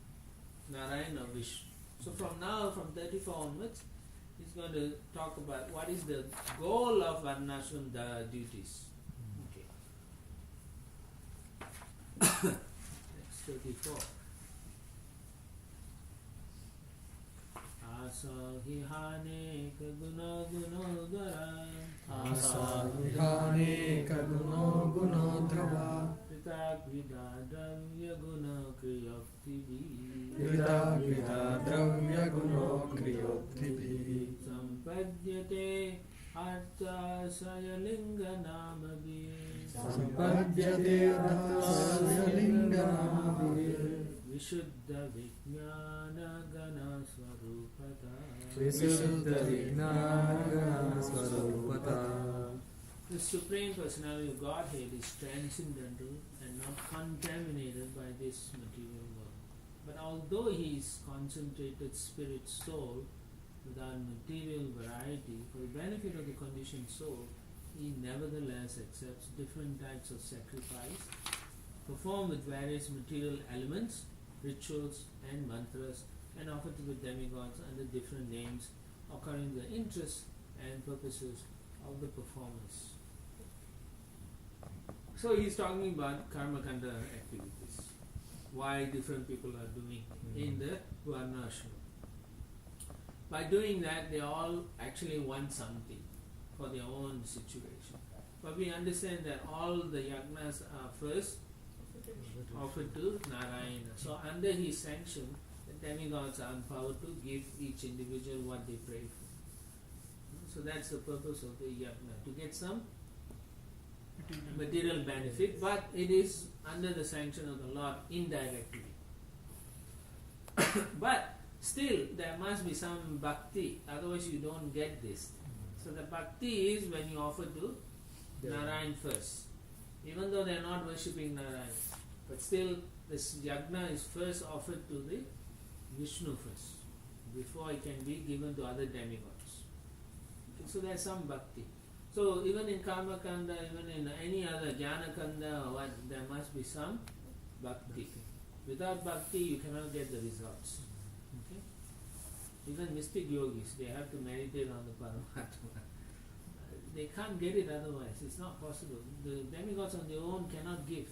Narayana or Vishnu. So from now, from 34 onwards, he's going to talk about what is the goal of Varnashram duties. Okay. Next 34. Asahihane kaguna gunodara Asahihane kaguno gunodhara Pritagvida dravya guna kriyaktivi Pritagvida dravya guno kriyottivi Sampadyate arthasaya linga namavi Sampadyate arthasaya linga namavi Vishuddha Vijnana Gana Swarupata Visuddha Vijnana Swarupata. The Supreme Personality of Godhead is transcendental and not contaminated by this material world. But although he is concentrated spirit soul without material variety, for the benefit of the conditioned soul, he nevertheless accepts different types of sacrifice performed with various material elements, rituals and mantras, and offered to the demigods under different names according to the interests and purposes of the performers. So he's talking about karma kanda activities, why different people are doing in the Varna Ashram. By doing that, they all actually want something for their own situation. But we understand that all the yagnas are first offered to Narayana. So under his sanction, the demigods are empowered to give each individual what they pray for. So that's the purpose of the yagna, to get some material benefit, but it is under the sanction of the Lord indirectly. But still, there must be some bhakti, otherwise you don't get this. So the bhakti is when you offer to Narayan first, even though they are not worshipping Narayan. But still, this yagna is first offered to the Vishnu first, before it can be given to other demigods. Okay, so there is some bhakti. So even in karma kanda, even in any other jnana kanda or what, there must be some bhakti. Without bhakti, you cannot get the results. Okay? Even mystic yogis, they have to meditate on the Paramatma. They can't get it otherwise. It's not possible. The demigods on their own cannot give.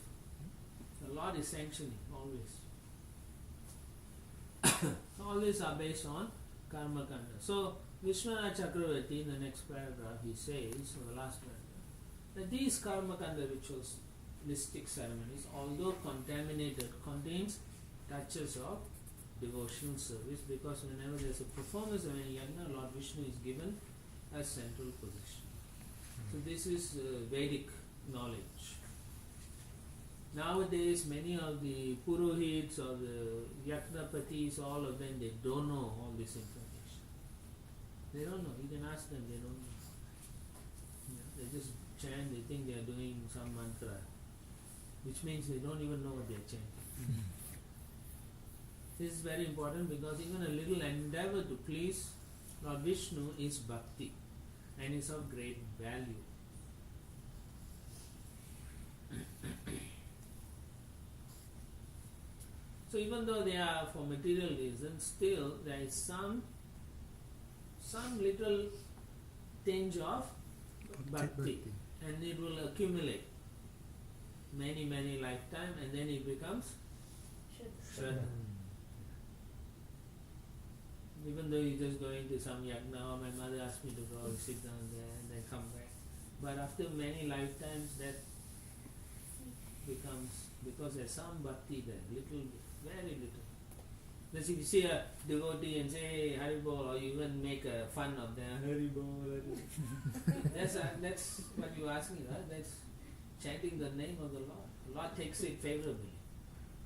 The Lord is sanctioning always. All these are based on karma kanda. So Vishwanath Chakravarti in the next paragraph he says, in the last paragraph, that these karma kanda rituals, mystic ceremonies, although contaminated, contains touches of devotional service, because whenever there is a performance of any yagna, Lord Vishnu is given a central position. So this is Vedic knowledge. Nowadays, many of the purohits or the yagnapatis, all of them, they don't know all this information. They don't know. You can ask them, they don't know. Yeah, they just chant, they think they are doing some mantra, which means they don't even know what they are chanting. This is very important, because even a little endeavor to please Lord Vishnu is bhakti and is of great value. So even though they are for material reasons, still there is some little tinge of bhakti, and it will accumulate many lifetime, and then it becomes Shraddha. Even though you're just going to some yagna, or my mother asked me to go sit down there and then come back. But after many lifetimes that becomes, because there's some bhakti there, little bit, very little. Because if you see a devotee and say, hey, Hari Bol, or you even make a fun of them, Hari Bol, Hari Bol. That's what you're asking, right? That's chanting the name of the Lord. The Lord takes it favorably.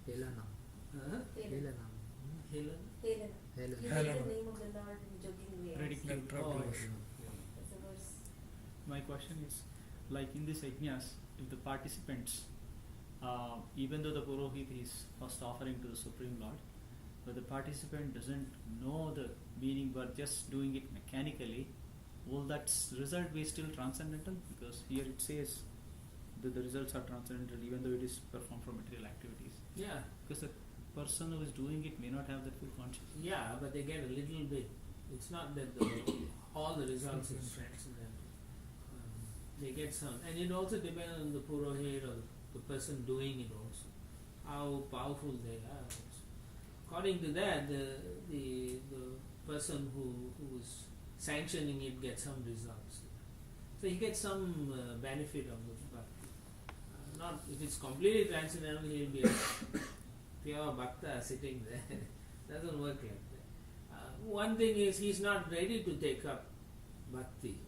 Helena. Huh? Helena. Helen? Helena. Helena. You Helena. take the name of the Lord in joking way. Very cute. Oh, That's a verse. My question is, like in these yajnas, if the participants, even though the Purohit is first offering to the Supreme Lord, but the participant doesn't know the meaning but just doing it mechanically, will that result be still transcendental? Because here it says that the results are transcendental even though it is performed from material activities. yeah. Because the person who is doing it may not have that full consciousness. Yeah, but they get a little bit. It's not that all the results is transcendental. They get some, and it also depends on the Purohit or the person doing it also, how powerful they are also. According to that, the person who's sanctioning it gets some results. So he gets some benefit of the bhakti. Not if it's completely transcendental, he'll be a pure bhakta sitting there. Doesn't work like that. One thing is he's not ready to take up bhakti.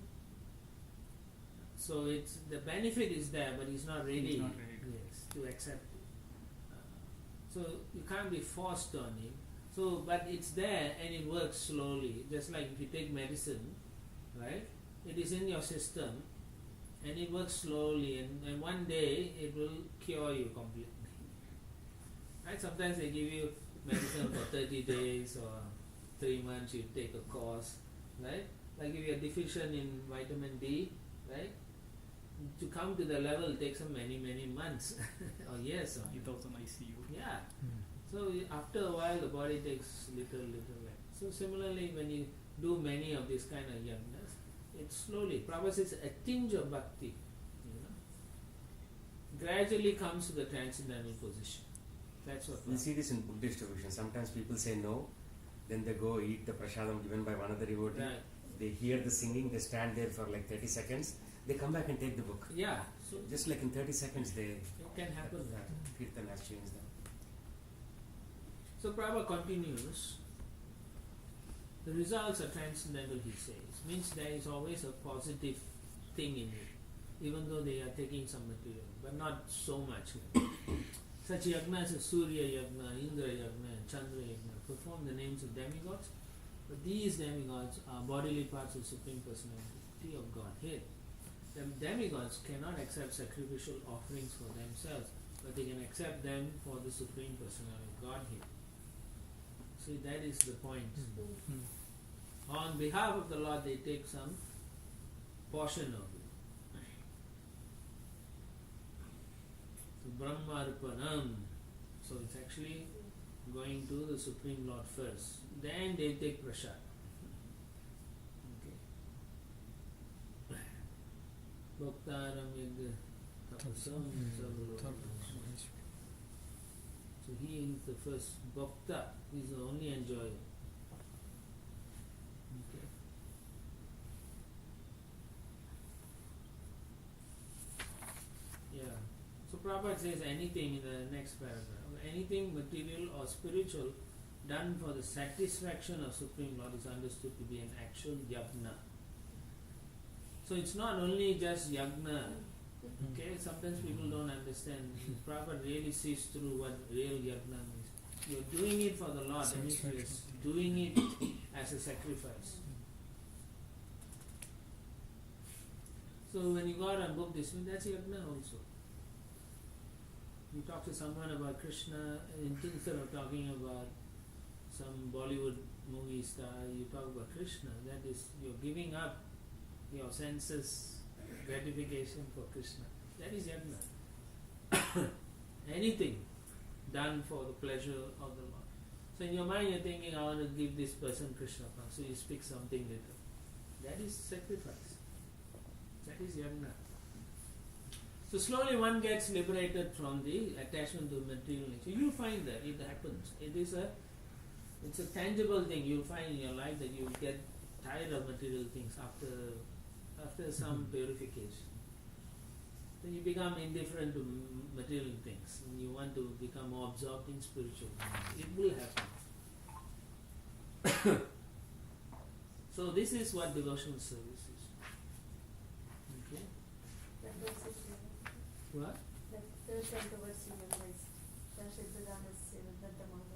So it's the benefit is there, but he's not ready. He's not ready to. Yes, to accept it. So you can't be forced on him. So, but it's there and it works slowly. Just like if you take medicine, right? It is in your system and it works slowly, and one day it will cure you completely. Right? Sometimes they give you medicine for 30 days or 3 months. You take a course, right? Like if you are deficient in vitamin D, right? To come to the level takes many months or years. Or 8,000 ICU. yeah. So after a while the body takes little. So similarly when you do many of these kind of yagnas, it's slowly. Prabhupada says a tinge of bhakti, gradually comes to the transcendental position. That's what We see this in book distribution. Sometimes people say no, then they go eat the prasadam given by one other devotee. right. They hear the singing, they stand there for like 30 seconds, they come back and take the book. Yeah. So Just like in 30 seconds, it can happen that. Kirtan has changed them. So Prabhupada continues. The results are transcendental, he says. Means there is always a positive thing in it, even though they are taking some material, but not so much. Such yagnas as Surya Yagna, Indra Yagna, and Chandra Yagna perform the names of demigods, but these demigods are bodily parts of Supreme Personality of Godhead. The demigods cannot accept sacrificial offerings for themselves, but they can accept them for the Supreme Personality of Godhead. See, that is the point. On behalf of the Lord, they take some portion of it. So Brahma Arpanam. So it's actually going to the Supreme Lord first. Then they take prasad. Okay. Bhaktaram yad tapasam sarvaloka. So he is the first bhakta, he is the only enjoyer. Okay. Yeah. So Prabhupada says anything in the next paragraph, anything material or spiritual done for the satisfaction of Supreme Lord is understood to be an actual yagna. So it's not only just yagna. Okay, sometimes people don't understand. Prabhupada really sees through what real yagna means. You're doing it for the Lord, that means you're doing it as a sacrifice. So when you go out and book this, that's yagna also. You talk to someone about Krishna, instead of talking about some Bollywood movie star, you talk about Krishna. That is, you're giving up your senses gratification for Krishna. That is yagna. Anything done for the pleasure of the Lord. So in your mind you're thinking, I want to give this person Krishna consciousness, so you speak something later. That is sacrifice. That is yagna. So slowly one gets liberated from the attachment to material nature. You find that it happens. It is It's a tangible thing. You'll find in your life that you get tired of material things after some purification. Then you become indifferent to material things, and you want to become more absorbed in spiritual things. It will happen. So this is what devotional service is. Okay. That was it. What? That turn towards humanity.